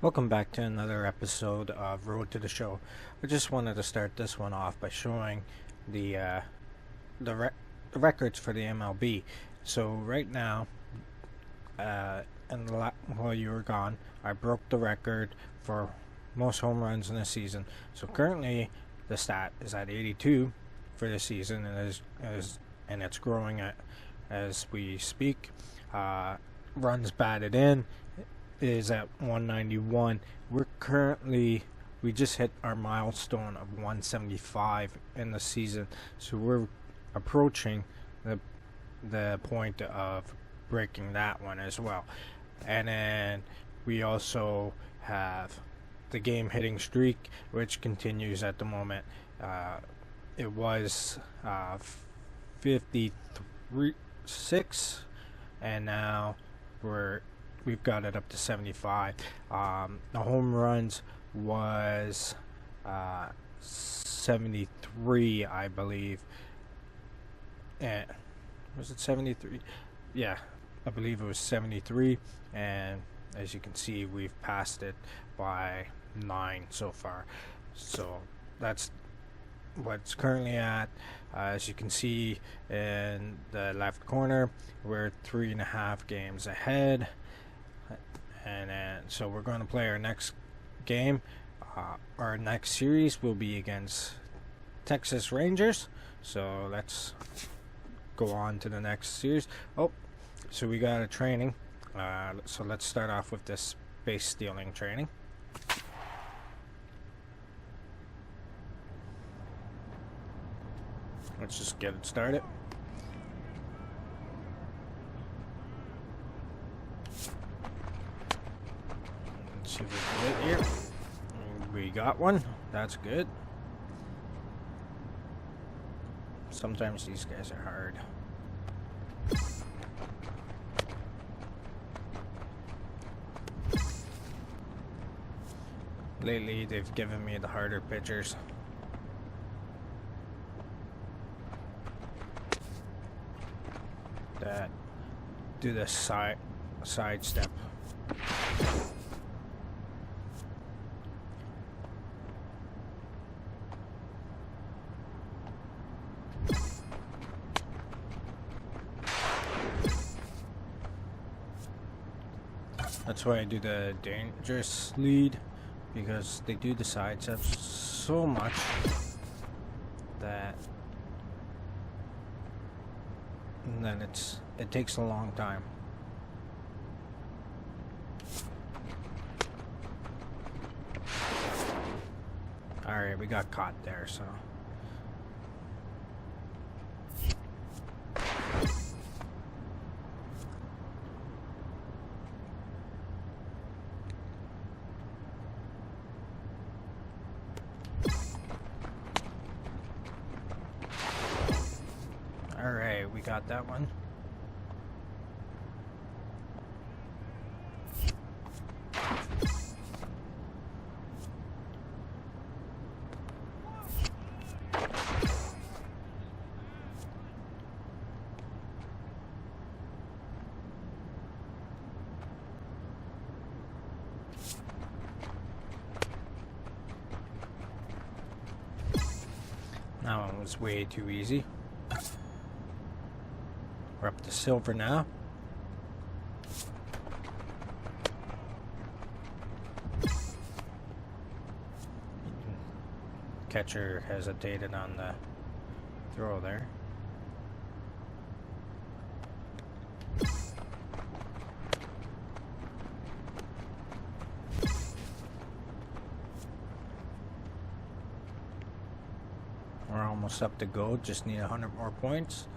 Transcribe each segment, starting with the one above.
Welcome back to another episode of Road to the Show. I just wanted to start this one off by showing the records for the MLB. So right now, while you were gone, I broke the record for most home runs in a season. So currently, the stat is at 82 for the season, and it's growing as we speak. Runs batted in is at 191. We just hit our milestone of 175 in the season, so we're approaching the point of breaking that one as well. And then we also have the game hitting streak, which continues at the moment. It was 53-6, and now we've got it up to 75. The home runs was 73, I believe. And was it 73? Yeah, I believe it was 73. And as you can see, we've passed it by 9 so far. So that's what's currently at. As you can see in the left corner, we're 3.5 games ahead. And so we're going to play our next game. Our next series will be against Texas Rangers. So let's go on to the next series. So we got a training. So let's start off with this base stealing training. Let's just get it started. See if we can get here. We got one. That's good. Sometimes these guys are hard. Lately, they've given me the harder pitchers. That do the side step. That's why I do the dangerous lead, because they do the side steps so much that and then it takes a long time. Alright, we got caught there, so alright, we got that one. That one was way too easy. We're up to silver now. Catcher hesitated on the throw there. We're almost up to gold, just need 100 more points.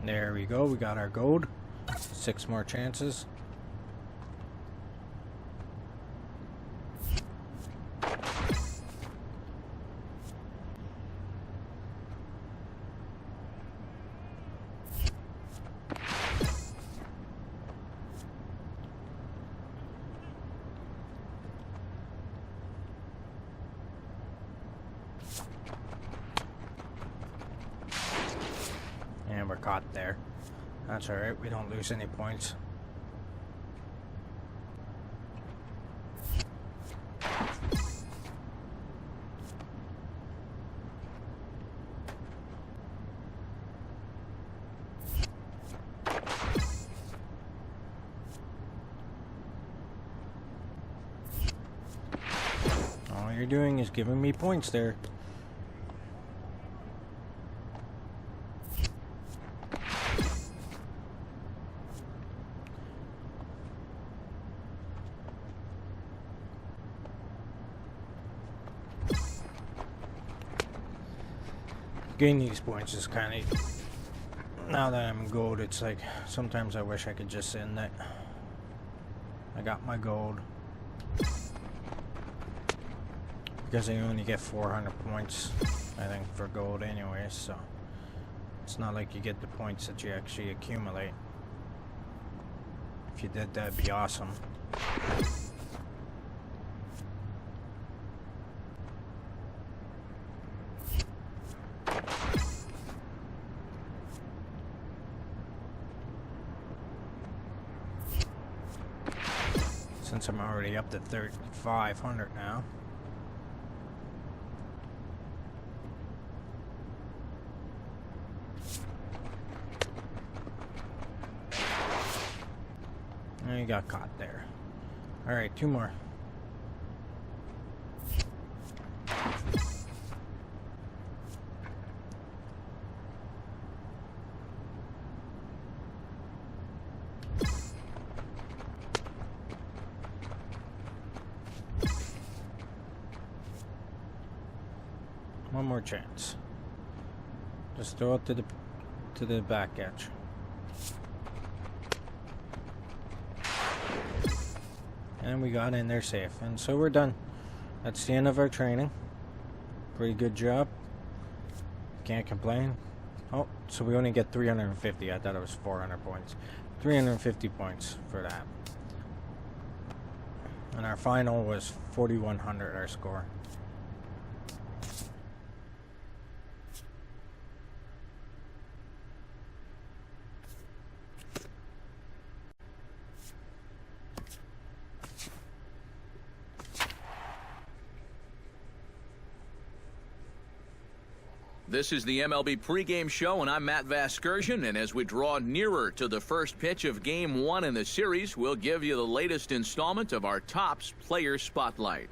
There we go, we got our gold. 6 more chances. And we're caught there. That's alright, we don't lose any points. All you're doing is giving me points there. Getting these points is kind of, now that I'm in gold, it's like sometimes I wish I could just end it. I got my gold because I only get 400 points, I think, for gold anyways, so it's not like you get the points that you actually accumulate. If you did, that'd be awesome. Since I'm already up to 3,500 now. And you got caught there. Alright, 2 more. One more chance. Just throw it to the back edge. And we got in there safe. And so we're done. That's the end of our training. Pretty good job. Can't complain. Oh, so we only get 350. I thought it was 400 points. 350 points for that. And our final was 4,100, our score. This is the MLB pregame show, and I'm Matt Vasgersian. And as we draw nearer to the first pitch of Game 1 in the series, we'll give you the latest installment of our Topps Player Spotlight.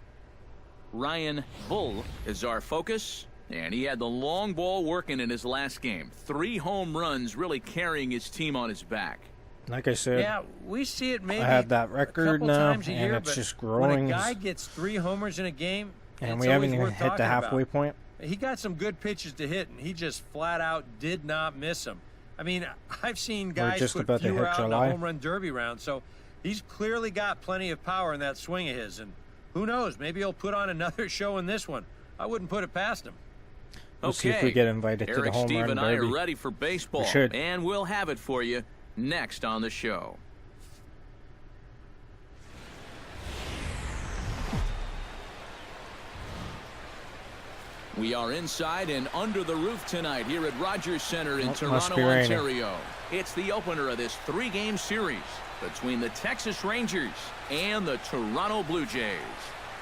Ryan Bull is our focus, and he had the long ball working in his last game. 3 home runs really carrying his team on his back. Like I said, yeah, we see it maybe I have that record now, and it's just growing. When a guy gets 3 homers in a game, and we haven't even hit the halfway point. He got some good pitches to hit, and he just flat out did not miss them. I mean, I've seen guys put fewer out in a home run derby round, so he's clearly got plenty of power in that swing of his. And who knows, maybe he'll put on another show in this one. I wouldn't put it past him. We'll see if we get invited to the home run derby. Steve and I are ready for baseball, and we'll have it for you next on the show. We are inside and under the roof tonight here at Rogers Center in Toronto, Ontario. It's the opener of this 3-game series between the Texas Rangers and the Toronto Blue Jays.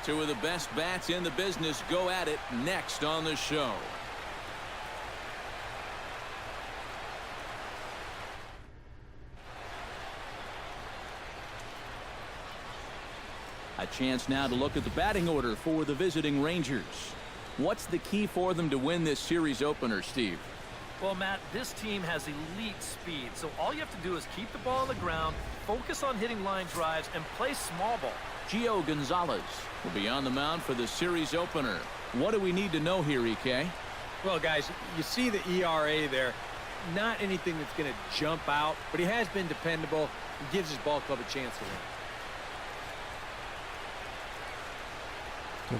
2 of the best bats in the business go at it next on the show. A chance now to look at the batting order for the visiting Rangers. What's the key for them to win this series opener, Steve? Well, Matt, this team has elite speed, so all you have to do is keep the ball on the ground, focus on hitting line drives, and play small ball. Gio Gonzalez will be on the mound for the series opener. What do we need to know here, EK? Well, guys, you see the ERA there. Not anything that's going to jump out, but he has been dependable and gives his ball club a chance to win.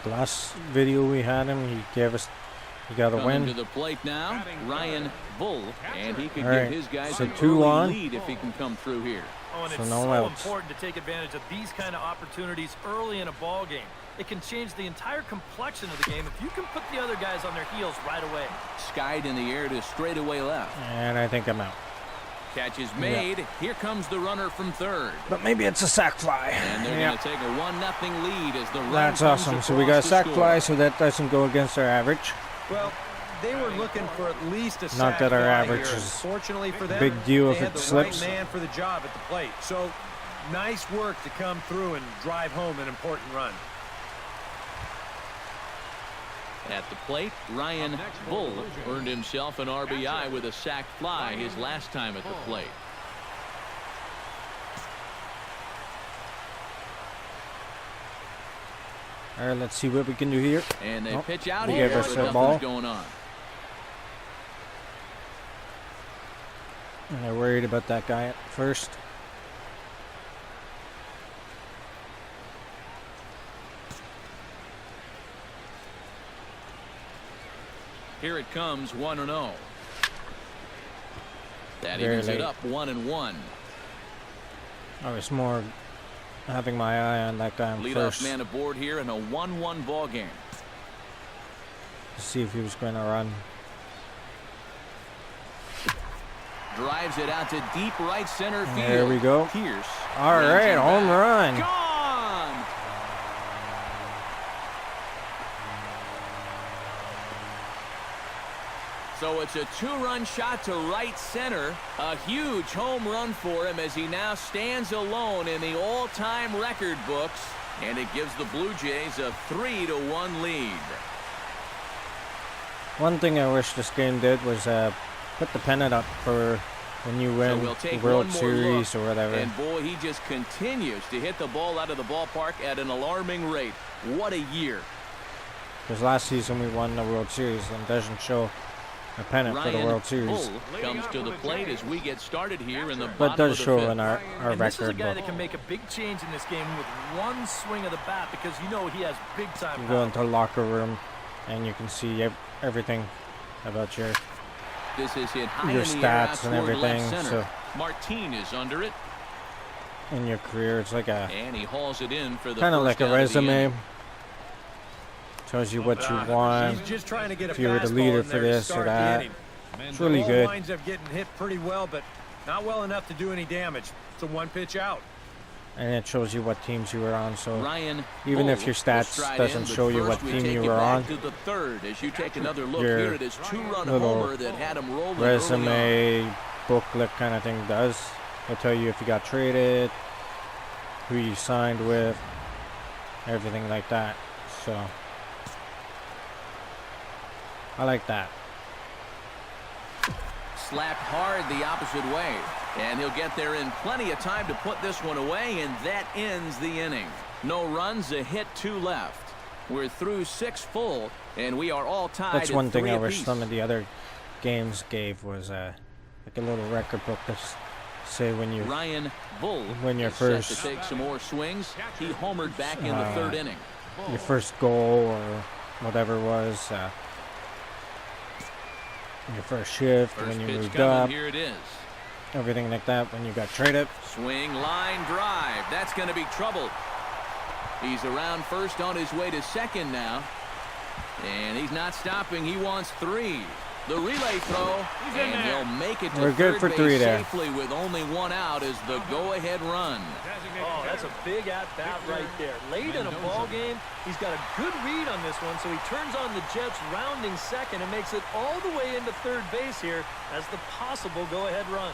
The last video we had him, he got a win. To the plate now, Ryan Bull, and he could give his guys so an 2 early on lead if he can come through here. Oh, and it's so important to take advantage of these kind of opportunities early in a ball game. It can change the entire complexion of the game if you can put the other guys on their heels right away. Skied in the air to straightaway left. And I think I'm out. Catch is made. Yeah. Here comes the runner from third. But maybe it's a sac fly. And they're going to take a 1-0 lead as the run That's comes awesome. So we got a across sac the fly, score. so that doesn't go against our average. Well, they were looking for at least a sac Not that our fly average here. is Fortunately for them, big deal if they it had the slips. right man for the job at the plate. So nice work to come through and drive home an important run. At the plate, Ryan Bull earned himself an RBI with a sac fly his last time at the plate. All right, let's see what we can do here. And they pitch out He here, gave us but a nothing's ball. going on. And they're worried about that guy at first. Here it comes, 1-0. That Very evens it late. up, 1-1. I was more having my eye on that guy on Leadoff first man aboard here in a 1-1 ball game. to see if he was going to run. Drives it out to deep right center field. There we go. Pierce. All brings right, him home back. run. Gone! So it's a 2-run shot to right center. A huge home run for him as he now stands alone in the all-time record books. And it gives the Blue Jays a 3-1 lead. One thing I wish this game did was put the pennant up for when you win So we'll take the World one more Series look. or whatever. And boy, he just continues to hit the ball out of the ballpark at an alarming rate. What a year. Because last season we won the World Series and doesn't show a pennant for the Ryan World Series. Bull comes to the plate as we get started here in the But bottom does of the show fifth. in our And this is a record guy book. that can make a big change in this game with one swing of the bat because you know he has big time You power. go into the locker room and you can see everything about your This is hit high your in the air out stats and toward left everything. center. So Martin is under it, in your career, it's like a and he hauls it in for the kind of first like a out of the resume. inning. Tells you what you want. He's just trying to get a If you were the fastball leader in for there to this or start the that. inning. It's really Ball good. winds up getting hit pretty well, but not well enough to do any damage. It's a one-pitch out. And it shows you what teams you were on. So Ryan even Bull if your will stats stride doesn't in, but show you first what we team take you it were back on, to the third as you take another look your here at his 2-run little homer that had him rolling early on. resume booklet kind of thing does. It'll tell you if you got traded, who you signed with, everything like that. So I like that. Slapped hard the opposite way, and he'll get there in plenty of time to put this one away, and that ends the inning. No runs, a hit, 2 left. We're through 6 full, and we are all tied. That's one at thing 3 I wish apiece. some of the other games gave was like a little record book to say when you Ryan Bull when your is set first- to take some more swings. He homered back in the 3rd inning. your first goal or whatever it was, your first shift, First when you pitch moved coming, up, here it is. everything like that, when you got traded. Swing, line, drive. That's going to be trouble. He's around first on his way to second now. And he's not stopping. He wants 3. The relay throw, and he'll make it to We're good third for 3 base there. safely with only 1 out as the go-ahead run. Oh, that's a big at-bat right there. Late in a ball game, he's got a good read on this one, so he turns on the Jets rounding second and makes it all the way into third base here as the possible go-ahead run.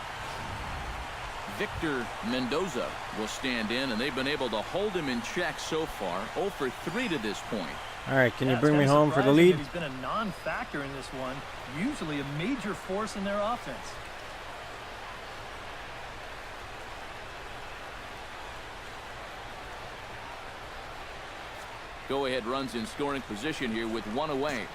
Victor Mendoza will stand in, and they've been able to hold him in check so far. 0 for 3 to this point. All right, can you Yeah, bring it's me kinda home for the surprising lead? that He's been a non-factor in this one, usually a major force in their offense. Go-ahead runs in scoring position here with 1 away.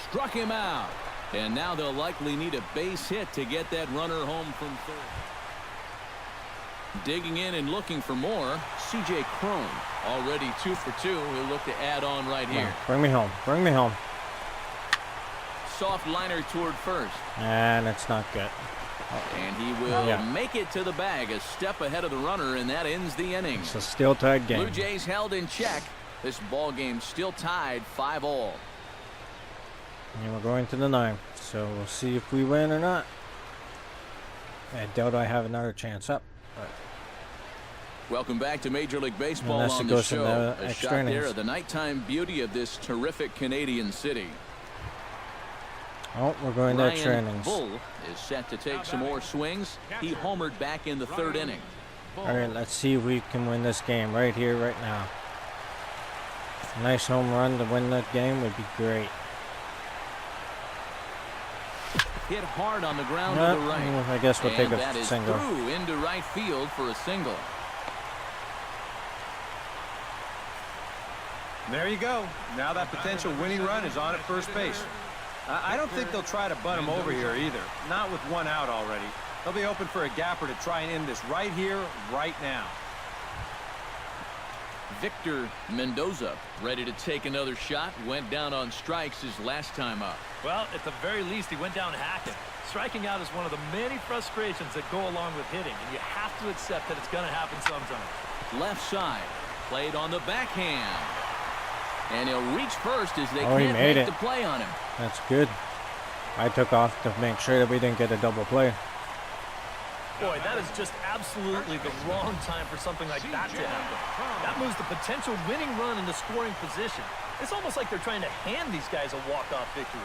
Struck him out. And now they'll likely need a base hit to get that runner home from third. Digging in and looking for more, C.J. Cron. Already 2 for 2. He'll look to add on right Come on, here. bring me home. Bring me home. Soft liner toward first. And it's not good. And he will Yeah. make it to the bag, a step ahead of the runner, and that ends the inning. It's a still tied game. Blue Jays held in check. This ball game still tied 5-all. And we're going to the 9th, so we'll see if we win or not. I doubt I have another chance up. But welcome back to Major League Baseball unless on it the goes show. to A extra shot innings. there of the nighttime beauty of this terrific Canadian city. Oh, we're going to extra Ryan innings. Bull is set to take some more swings. He homered back in the 3rd inning. All right, let's see if we can win this game right here, right now. A nice home run to win that game would be great. Hit hard on the ground to the right. I guess we'll take and that a is single. through into right field for a single. There you go. Now that potential winning run is on at first base. I don't think they'll try to bunt him over here either. Not with 1 out already. They'll be open for a gapper to try and end this right here, right now. Victor Mendoza ready to take another shot. Went down on strikes his last time up. Well, at the very least, he went down hacking. Striking out is one of the many frustrations that go along with hitting, and you have to accept that it's going to happen sometime. Left side, played on the backhand. And he'll reach first as they Oh, he can't made make it. the play on him. That's good. I took off to make sure that we didn't get a double play. Boy, that is just absolutely the wrong time for something like that to happen. That moves the potential winning run into scoring position. It's almost like they're trying to hand these guys a walk-off victory.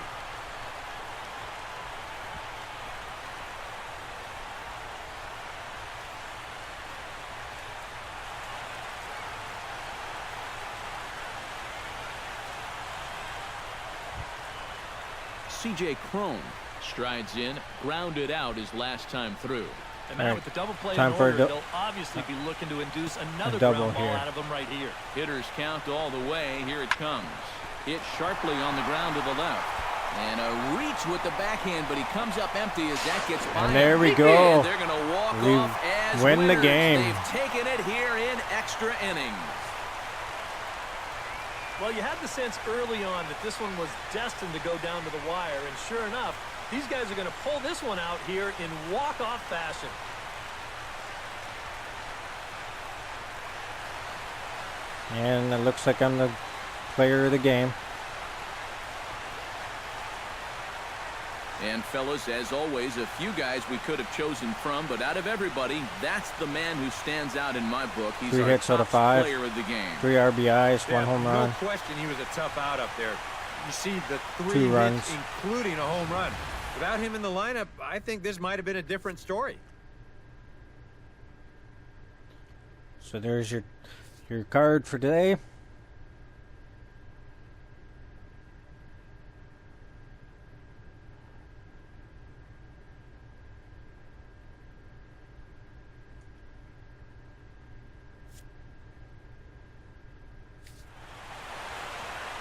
C.J. Cron strides in, grounded out his last time through. And man, right. with the double play Time in for order, they'll obviously be looking to induce another double ground ball here. out of them right here. Hitters count all the way. Here it comes. Hit sharply on the ground to the left. And a reach with the backhand, but he comes up empty as that gets by. And there we him. go. And they're going to walk We off as win the winners. game. They've taken it here in extra innings. Well, you had the sense early on that this one was destined to go down to the wire, and sure enough, these guys are going to pull this one out here in walk-off fashion. And it looks like I'm the player of the game. And fellas, as always, a few guys we could have chosen from, but out of everybody, that's the man who stands out in my book. He's 3 our hits out of top 5. player of the game. 3 RBIs, 1 home run. No question he was a tough out up there. You see the 3 2 runs. hits, including a home run. Without him in the lineup, I think this might have been a different story. So there's your card for today.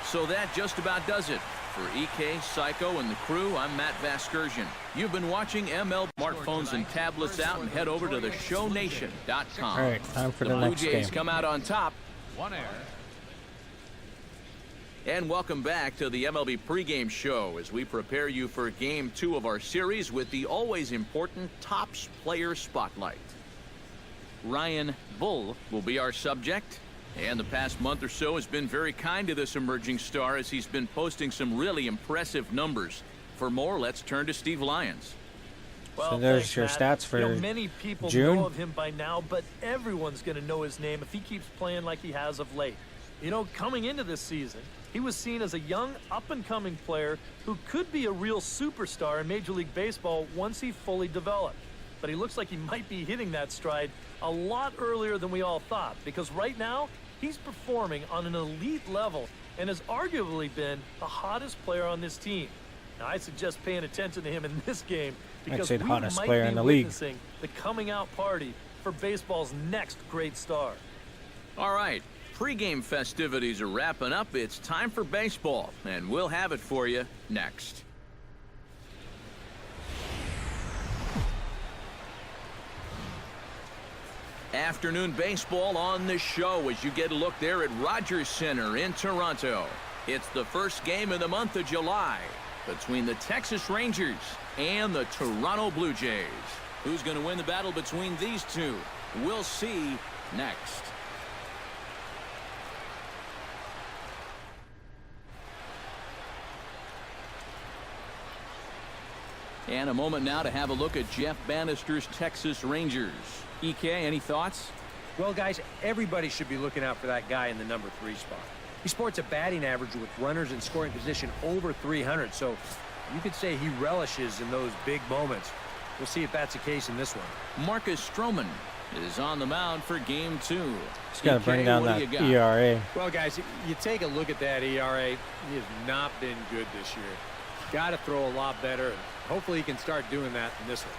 So that just about does it. For EK, Psycho, and the crew, I'm Matt Vasgersian. You've been watching MLB. Smartphones and tablets out and head over to theshownation.com. All right, time for the Blue next Jays game. come out on top. 1 error. And welcome back to the MLB pregame show as we prepare you for Game 2 of our series with the always important Topps Player Spotlight. Ryan Bull will be our subject. And the past month or so has been very kind to this emerging star as he's been posting some really impressive numbers. For more, let's turn to Steve Lyons. Well, So there's thanks, your Matt. stats for many people June. know of him by now, but everyone's going to know his name if he keeps playing like he has of late. You know, coming into this season, he was seen as a young, up-and-coming player who could be a real superstar in Major League Baseball once he fully developed. But he looks like he might be hitting that stride a lot earlier than we all thought, because right now, he's performing on an elite level and has arguably been the hottest player on this team. Now, I suggest paying attention to him in this game because say the we hottest might player be in the league. witnessing the coming out party for baseball's next great star. All right, pregame festivities are wrapping up. It's time for baseball, and we'll have it for you next. Afternoon baseball on the show as you get a look there at Rogers Center in Toronto. It's the first game of the month of July between the Texas Rangers and the Toronto Blue Jays. Who's going to win the battle between these two? We'll see next. And a moment now to have a look at Jeff Bannister's Texas Rangers. EK, any thoughts? Well, guys, everybody should be looking out for that guy in the number 3 spot. He sports a batting average with runners in scoring position over 300, so you could say he relishes in those big moments. We'll see if that's the case in this one. Marcus Stroman is on the mound for game 2. He's got to bring down that ERA. Well, guys, you take a look at that ERA. He has not been good this year. Got to throw a lot better, and hopefully he can start doing that in this one.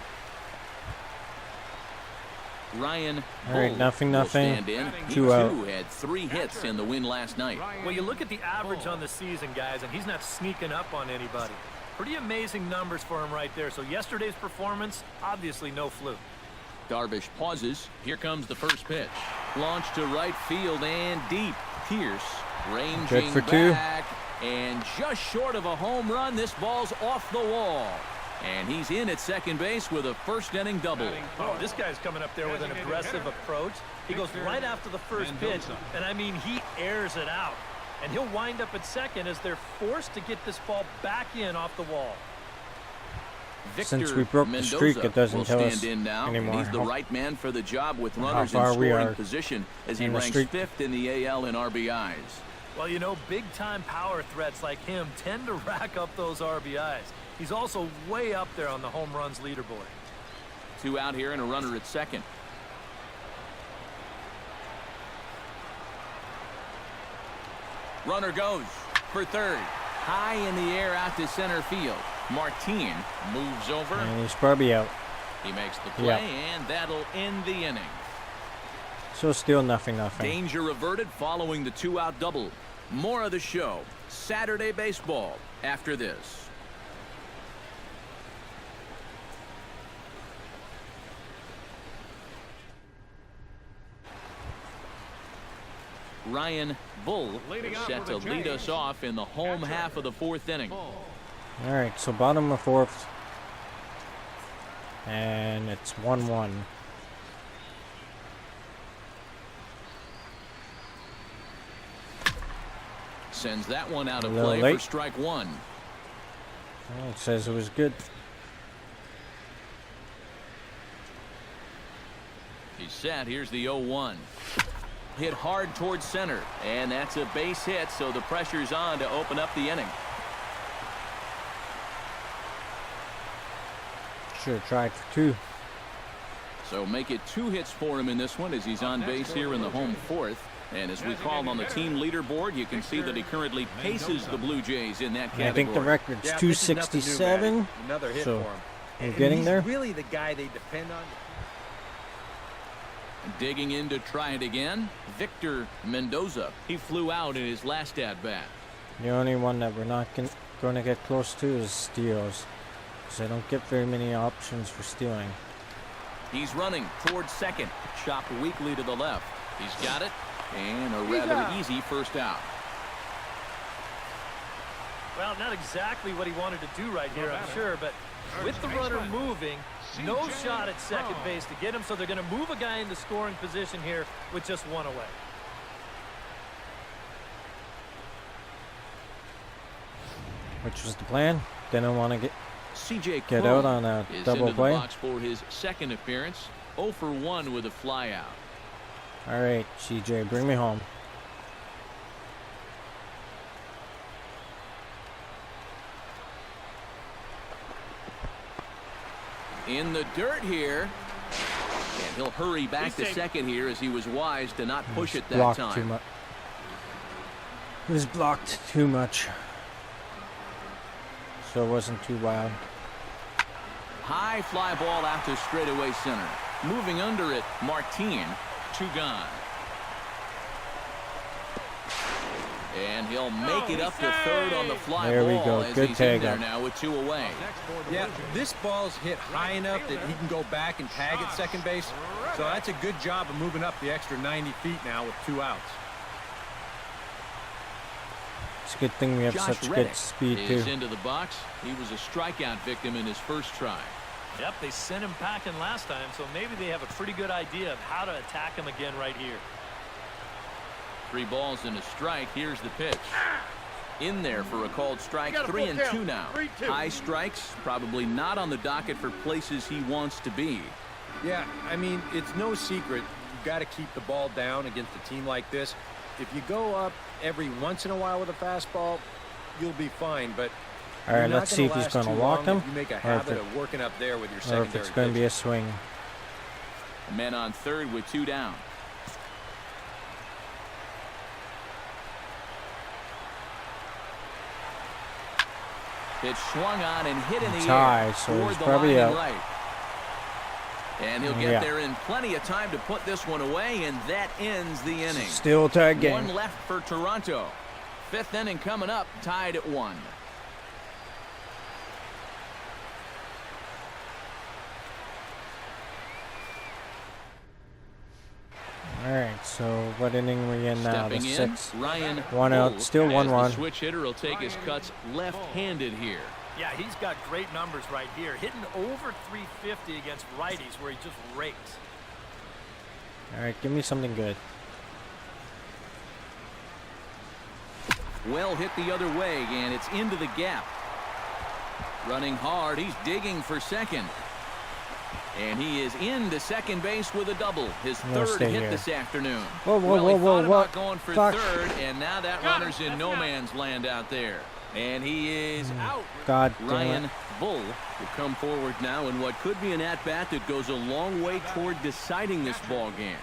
Ryan All right, nothing. 2 out. Had 3 hits in the win last night. Well, you look at the average on the season, guys, and he's not sneaking up on anybody. Pretty amazing numbers for him right there. So yesterday's performance, obviously no fluke. Darvish pauses. Here comes the first pitch. Launched to right field and deep. Pierce ranging for 2. back. And just short of a home run, this ball's off the wall. And he's in at second base with a first-inning double. Oh, this guy's coming up there with an aggressive approach. He goes right after the first pitch, and I mean, he airs it out. And he'll wind up at second as they're forced to get this ball back in off the wall. Since we broke the streak, it doesn't tell us anymore. He's the right man for the job with runners in scoring position as he ranks 5th in the AL in RBIs. Well, you know, big-time power threats like him tend to rack up those RBIs. He's also way up there on the home runs leaderboard. 2 out here and a runner at second. Runner goes for third. High in the air out to center field. Martin moves over. And he's probably out. He makes the play, and that'll end the inning. So still nothing. Danger averted following the 2-out double. More of the show. Saturday baseball after this. Ryan Bull is set to lead us off in the home half of the 4th inning. All right, so bottom of 4th. And it's 1-1. Sends that one out of play for strike 1. Well, it says it was good. He's set. Here's the 0-1. Hit hard towards center, and that's a base hit, so the pressure's on to open up the inning. Should have tried for 2. So make it 2 hits for him in this one as he's on base here in the home 4th. And as we call on the team leaderboard, you can see that he currently paces the Blue Jays in that category. I think the record's 267. Another hit so for him. We're getting there. Really the guy they depend on. Digging in to try it again, Victor Mendoza. He flew out in his last at-bat. The only one that we're not going to get close to is steals, because I don't get very many options for stealing. He's running towards second. Chopped weakly to the left. He's got it, and a rather easy first out. Well, not exactly what he wanted to do right here, I'm sure, but with the runner moving, no shot at second base to get him, so they're going to move a guy into scoring position here with just 1 away. Which was the plan. Didn't want to get out on a double play. The box for his second appearance. 0 for 1 with a fly out. All right, CJ, bring me home. In the dirt here. And he'll hurry back to second here as he was wise to not push it that time. It was blocked too much. So it wasn't too wild. High fly ball out to straightaway center. Moving under it, Martin. 2 gone. And he'll make it up to third on the fly there ball. We go. As good he's tag in there up. now with 2 away. Yeah, this ball's hit high enough that he can go back and tag at second base. So that's a good job of moving up the extra 90 feet now with 2 outs. It's a good thing we have such good speed is too. Into the box. He was a strikeout victim in his first try. Yep, they sent him packing last time, so maybe they have a pretty good idea of how to attack him again right here. 3 balls and a strike. Here's the pitch. In there for a called strike. 3-2 now. 3-2. High strikes, probably not on the docket for places he wants to be. Yeah, I mean, it's no secret. You've got to keep the ball down against a team like this. If you go up every once in a while with a fastball, you'll be fine. But all right, let's see if he's going to walk him, you make a habit of working up there with your or secondary if it's going to be a swing. Men on third with 2 down. Pitch swung on and hit in the air. So he's probably out. Right. And he'll get there in plenty of time to put this one away, and that ends the inning. Still tied game. 1 left for Toronto. 5th inning coming up, tied at 1. All right, so what inning are we in now? The 6th. Ryan 1 out, still 1-1. The switch hitter will take his cuts left-handed here. Yeah, he's got great numbers right here. Hitting over 350 against righties where he just rakes. All right, give me something good. Well hit the other way, and it's into the gap. Running hard, he's digging for second. And he is into second base with a double. His third hit this afternoon. Whoa, about going for third, and now that runner's in no man's land out there. And he is out. God Ryan Bull will come forward now in what could be an at-bat that goes a long way toward deciding this ball game.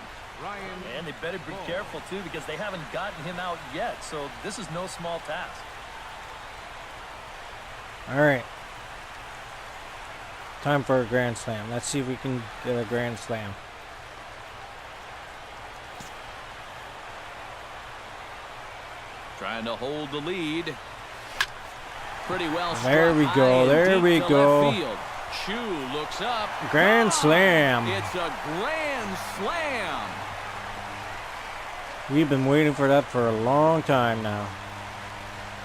And they better be careful, too, because they haven't gotten him out yet. So this is no small task. All right. Time for a grand slam. Let's see if we can get a grand slam. Trying to hold the lead. Pretty well struck. There we go. There we go. Chu looks up. Grand slam. It's a grand slam. We've been waiting for that for a long time now.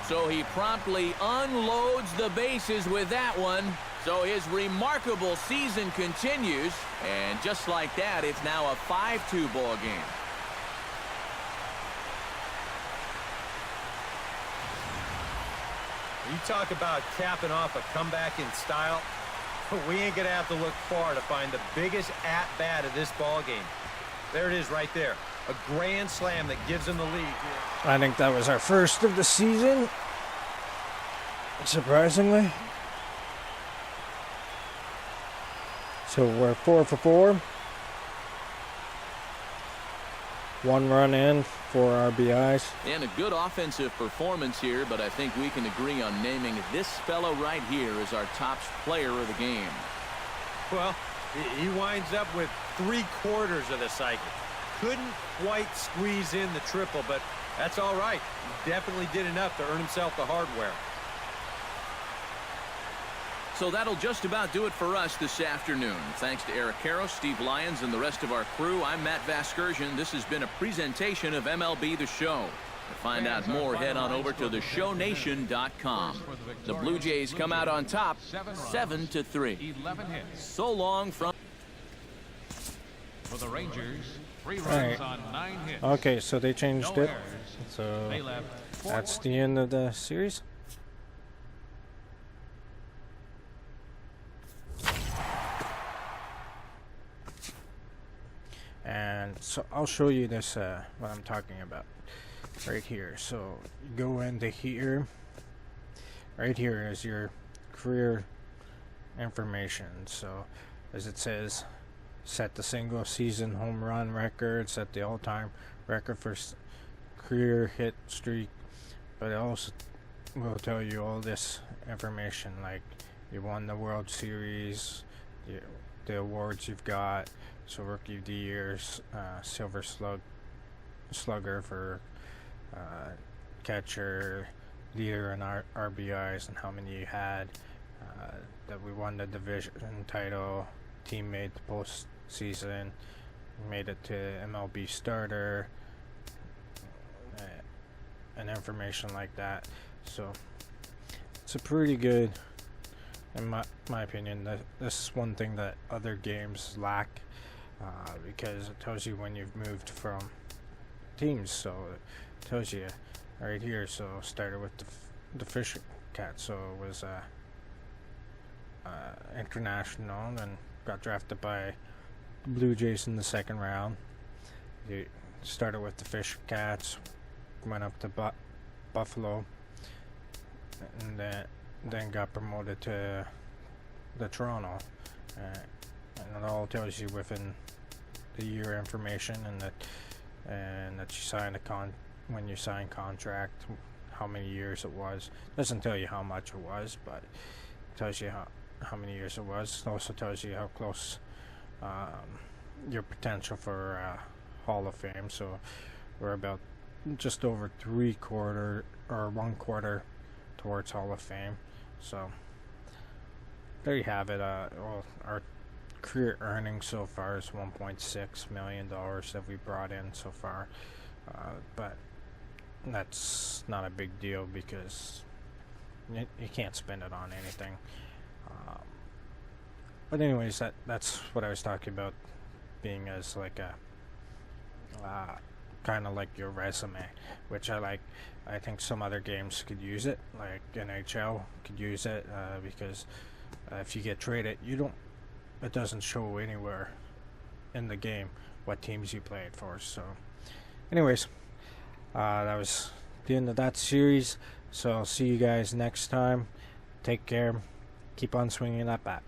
So he promptly unloads the bases with that one. So his remarkable season continues, and just like that, it's now a 5-2 ball game. You talk about capping off a comeback in style. We ain't gonna have to look far to find the biggest at-bat of this ball game. There it is right there. A grand slam that gives him the lead here. I think that was our first of the season, surprisingly. So we're 4 for 4. 1 run in, 4 RBIs. And a good offensive performance here, but I think we can agree on naming this fellow right here as our top player of the game. Well, he winds up with 3/4 of the cycle. Couldn't quite squeeze in the triple, but that's all right. He definitely did enough to earn himself the hardware. So that'll just about do it for us this afternoon. Thanks to Eric Caro, Steve Lyons, and the rest of our crew. I'm Matt Vasgersian. This has been a presentation of MLB The Show. To find out more, head on over to theshownation.com. The Blue Jays come out on top, 7-3. So long from... For the Rangers, 3 runs on 9 hits. Okay, so they changed it. So that's the end of the series. And so I'll show you this, what I'm talking about right here. So you go into here. Right here is your career information. So as it says, set the single season home run record, set the all-time record for career hit streak. But it also will tell you all this information, like you won the World Series, the awards you've got. So Rookie of the Year, Silver Slugger for catcher, leader in RBIs, and how many you had. That we won the division title, team made the postseason, made it to MLB starter, and information like that. So it's a pretty good, in my opinion. This is one thing that other games lack. Because it tells you when you've moved from teams, so it tells you right here. So started with the Fisher Cats. So it was international, and got drafted by the Blue Jays in the second round. He started with the Fisher Cats, went up to Buffalo, and then got promoted to the Toronto. And it all tells you within the year information, and that you signed when you sign contract, how many years it was. Doesn't tell you how much it was, but it tells you how many years it was. It also tells you how close your potential for Hall of Fame. So we're about just over 1 quarter towards Hall of Fame. So there you have it. Well, our career earnings so far is $1.6 million that we brought in so far, but that's not a big deal because you can't spend it on anything. But anyways, that's what I was talking about, being as like a kind of like your resume, which I like. I think some other games could use it, like NHL could use it, because if you get traded, it doesn't show anywhere in the game what teams you played for. So anyways, that was the end of that series. So I'll see you guys next time. Take care. Keep on swinging that bat.